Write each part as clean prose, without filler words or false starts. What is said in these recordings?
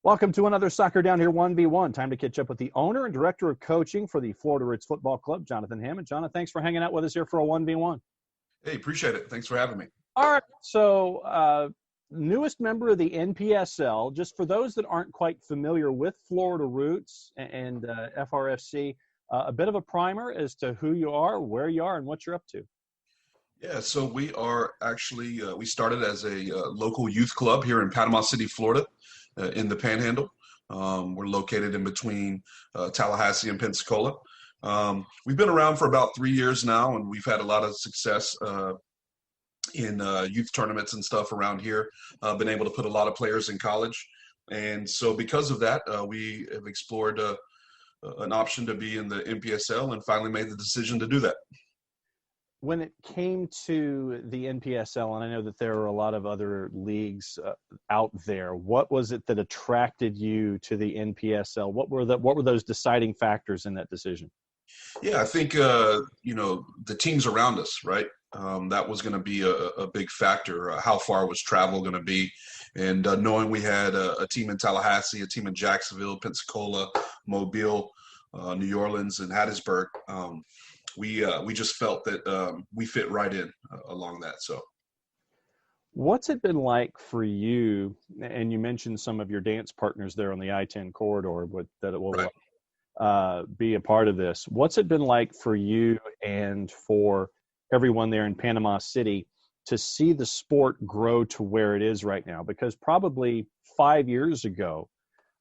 Welcome to another Soccer Down Here 1v1. Time to catch up with the owner and director of coaching for the Florida Roots Futbol Club, Jonathan Hammond. Jonathan, thanks for hanging out with us here for a 1v1. Hey, appreciate it. Thanks for having me. All right, so newest member of the NPSL. Just for those that aren't quite familiar with Florida Roots and FRFC, a bit of a primer as to who you are, where you are, and what you're up to. Yeah, so we are actually, we started as a local youth club here in Panama City, Florida, in the Panhandle. We're located in between Tallahassee and Pensacola. We've been around for about 3 years now, and we've had a lot of success in youth tournaments and stuff around here. Been able to put a lot of players in college. And so because of that, we have explored an option to be in the NPSL and finally made the decision to do that. When it came to the NPSL, and I know that there are a lot of other leagues out there, what was it that attracted you to the NPSL? What were those deciding factors in that decision? Yeah, I think, the teams around us, right? That was going to be a big factor. How far was travel going to be? And knowing we had a team in Tallahassee, a team in Jacksonville, Pensacola, Mobile, New Orleans, and Hattiesburg, we just felt that we fit right in along that. So, what's it been like for you? And you mentioned some of your dance partners there on the I-10 corridor, that it will be a part of this. What's it been like for you and for everyone there in Panama City to see the sport grow to where it is right now? Because probably 5 years ago,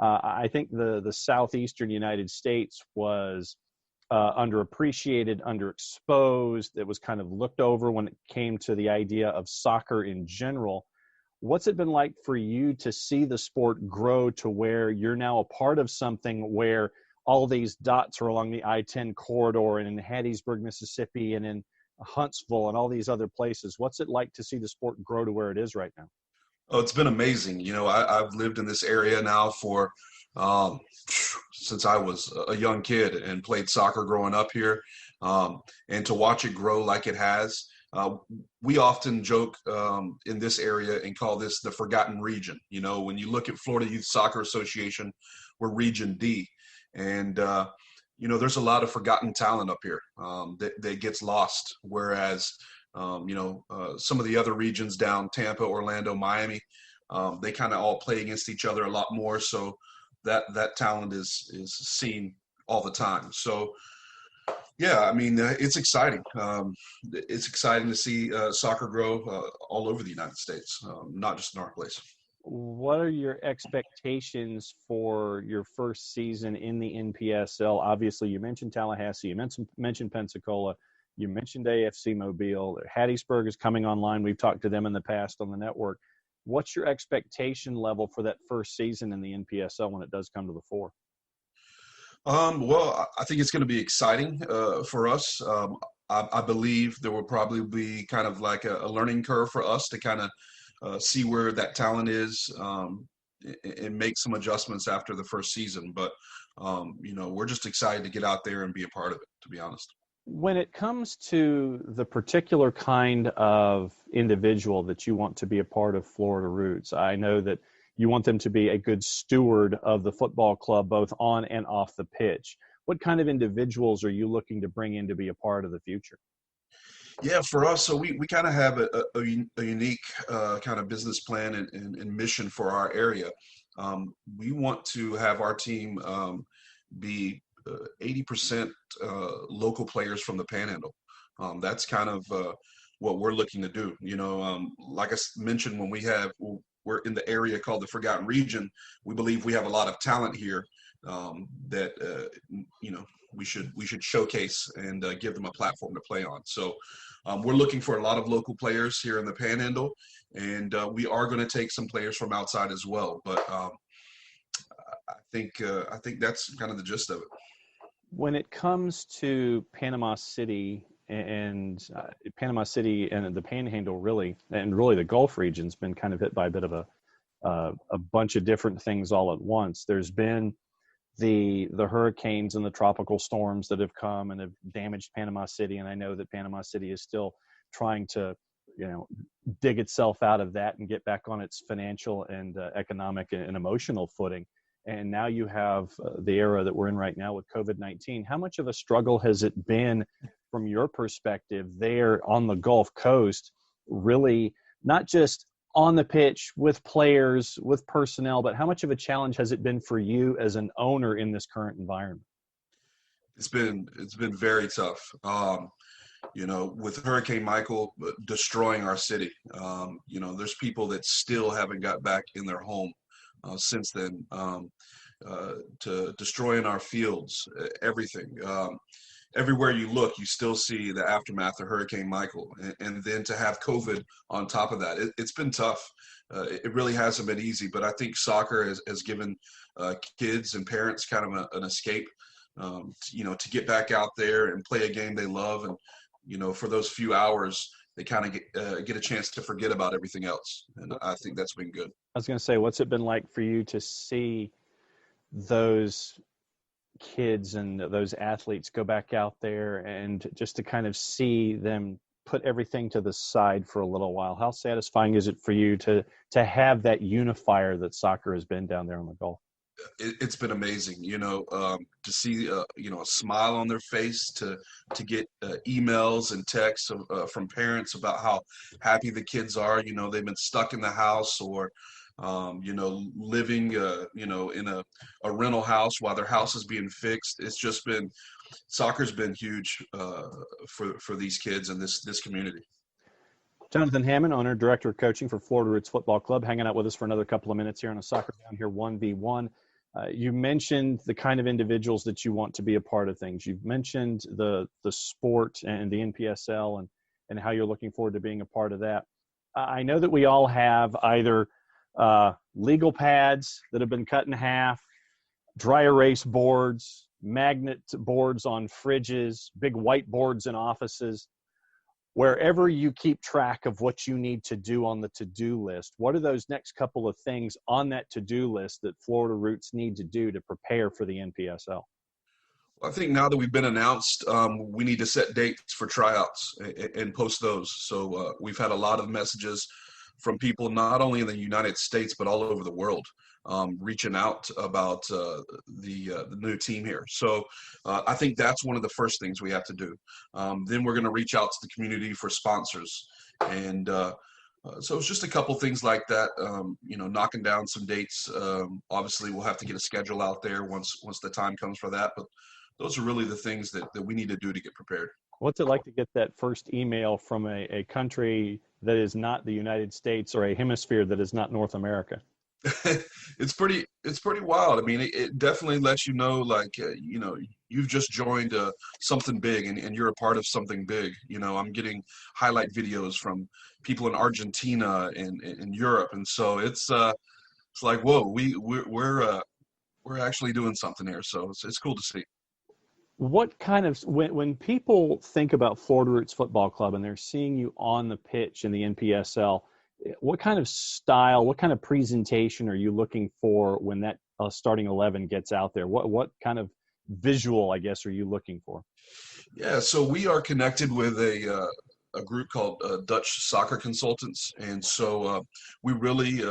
I think the southeastern United States was underappreciated, underexposed. It was kind of looked over when it came to the idea of soccer in general. What's it been like for you to see the sport grow to where you're now a part of something where all these dots are along the I-10 corridor and in Hattiesburg, Mississippi, and in Huntsville and all these other places? What's it like to see the sport grow to where it is right now? Oh, it's been amazing. You know, I've lived in this area now for since I was a young kid and played soccer growing up here, and to watch it grow like it has. We often joke in this area and call this the forgotten region. You know, when you look at Florida Youth Soccer Association, we're Region D. And, there's a lot of forgotten talent up here that gets lost. Whereas, some of the other regions down Tampa, Orlando, Miami, they kind of all play against each other a lot more. So that talent is seen all the time. So, yeah, I mean, it's exciting. It's exciting to see soccer grow all over the United States, not just in our place. What are your expectations for your first season in the NPSL? Obviously, you mentioned Tallahassee, you mentioned Pensacola, you mentioned AFC Mobile. Hattiesburg is coming online. We've talked to them in the past on the network. What's your expectation level for that first season in the NPSL when it does come to the fore? Well, I think it's going to be exciting for us. I believe there will probably be kind of like a learning curve for us to kind of see where that talent is and make some adjustments after the first season. But, we're just excited to get out there and be a part of it, to be honest. When it comes to the particular kind of individual that you want to be a part of Florida Roots, I know that you want them to be a good steward of the football club, both on and off the pitch. What kind of individuals are you looking to bring in to be a part of the future? Yeah, for us, so we kind of have a unique kind of business plan and mission for our area. We want to have our team be 80% local players from the Panhandle. That's kind of what we're looking to do. Like I mentioned, when we're in the area called the Forgotten Region, we believe we have a lot of talent here that we should showcase and give them a platform to play on. So we're looking for a lot of local players here in the Panhandle, and we are going to take some players from outside as well. But I think that's kind of the gist of it. When it comes to Panama City and the Panhandle, really the Gulf region's been kind of hit by a bit of a bunch of different things all at once. There's been the hurricanes and the tropical storms that have come and have damaged Panama City, and I know that Panama City is still trying to dig itself out of that and get back on its financial and economic and emotional footing. And now you have the era that we're in right now with COVID-19. How much of a struggle has it been from your perspective there on the Gulf Coast, really not just on the pitch with players, with personnel, but how much of a challenge has it been for you as an owner in this current environment? It's been very tough. With Hurricane Michael destroying our city, there's people that still haven't got back in their home since then, to destroying our fields, everything. Everywhere you look, you still see the aftermath of Hurricane Michael. And then to have COVID on top of that, it's been tough. It really hasn't been easy, but I think soccer has given kids and parents kind of an escape, to get back out there and play a game they love. And, for those few hours, they kind of get a chance to forget about everything else. And I think that's been good. I was going to say, what's it been like for you to see those kids and those athletes go back out there and just to kind of see them put everything to the side for a little while? How satisfying is it for you to have that unifier that soccer has been down there on the Gulf? It's been amazing, to see, a smile on their face, to get emails and texts from parents about how happy the kids are. They've been stuck in the house or, living, in a rental house while their house is being fixed. It's just been, soccer's been huge for these kids and this community. Jonathan Hammond, owner, director of coaching for Florida Roots Futbol Club, hanging out with us for another couple of minutes here on a Soccer Down Here 1v1. You mentioned the kind of individuals that you want to be a part of things. You've mentioned the sport and the NPSL and how you're looking forward to being a part of that. I know that we all have either legal pads that have been cut in half, dry erase boards, magnet boards on fridges, big whiteboards in offices. Wherever you keep track of what you need to do on the to-do list, what are those next couple of things on that to-do list that Florida Roots need to do to prepare for the NPSL? I think now that we've been announced, we need to set dates for tryouts and post those. So we've had a lot of messages from people not only in the United States but all over the world, reaching out about the new team here. So I think that's one of the first things we have to do. Then we're going to reach out to the community for sponsors. And so it's just a couple things like that, knocking down some dates. Obviously, we'll have to get a schedule out there once the time comes for that. But those are really the things that we need to do to get prepared. What's it like to get that first email from a country that is not the United States or a hemisphere that is not North America? It's pretty wild. I mean, it definitely lets you know, like, you've just joined something big and you're a part of something big. I'm getting highlight videos from people in Argentina and in Europe. And so it's like, whoa, we're actually doing something here. So it's cool to see. What kind of, when people think about Florida Roots Futbol Club and they're seeing you on the pitch in the NPSL, what kind of style, what kind of presentation are you looking for when that starting 11 gets out there? What kind of visual, I guess, are you looking for? Yeah, so we are connected with a group called Dutch Soccer Consultants, and so we really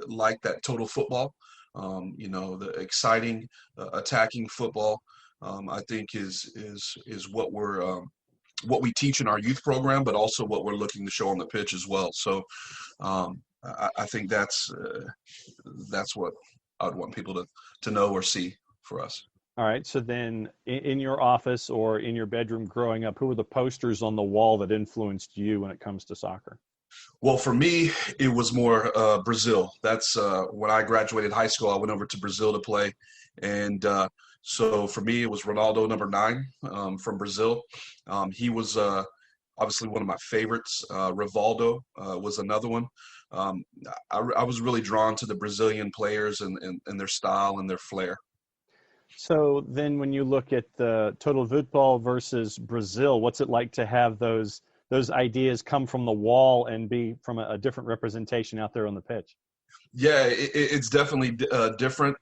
like that total football. The exciting, attacking football. I think is what what we teach in our youth program, but also what we're looking to show on the pitch as well. So I think that's what I'd want people to know or see for us. All right. So then in your office or in your bedroom growing up, who were the posters on the wall that influenced you when it comes to soccer? Well, for me, it was more Brazil. That's when I graduated high school, I went over to Brazil to play. And so for me, it was Ronaldo, number 9 from Brazil. He was obviously one of my favorites. Rivaldo was another one. I was really drawn to the Brazilian players and their style and their flair. So then when you look at the Total Football versus Brazil, what's it like to have those ideas come from the wall and be from a different representation out there on the pitch? Yeah, it's definitely different.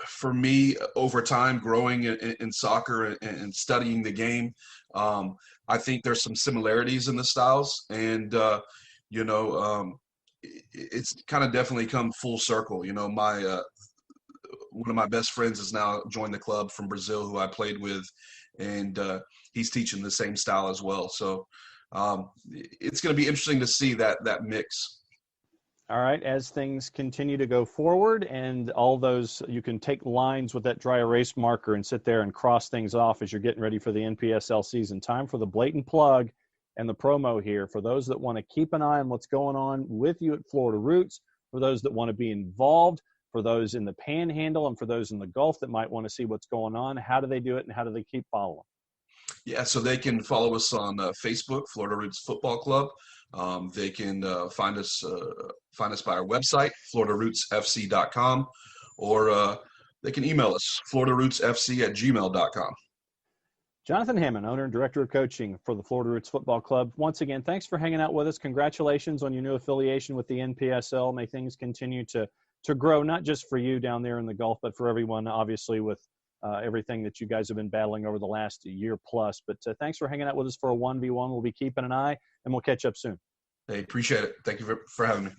For me, over time, growing in soccer and studying the game, I think there's some similarities in the styles, and you know, it's kind of definitely come full circle. You know, my one of my best friends has now joined the club from Brazil, who I played with, and he's teaching the same style as well. So it's going to be interesting to see that mix. All right, as things continue to go forward and all those, you can take lines with that dry erase marker and sit there and cross things off as you're getting ready for the NPSL season. Time for the blatant plug and the promo here for those that want to keep an eye on what's going on with you at Florida Roots, for those that want to be involved, for those in the Panhandle, and for those in the Gulf that might want to see what's going on. How do they do it, and how do they keep following? Yeah, so they can follow us on Facebook, Florida Roots Futbol Club. They can find us by our website, FloridaRootsFC.com, or they can email us, FloridaRootsFC@gmail.com. Jonathan Hammond, owner and director of coaching for the Florida Roots Futbol Club. Once again, thanks for hanging out with us. Congratulations on your new affiliation with the NPSL. May things continue to grow, not just for you down there in the Gulf, but for everyone, obviously, with everything that you guys have been battling over the last year plus. But thanks for hanging out with us for a 1v1. We'll be keeping an eye, and we'll catch up soon. Hey, appreciate it. Thank you for having me.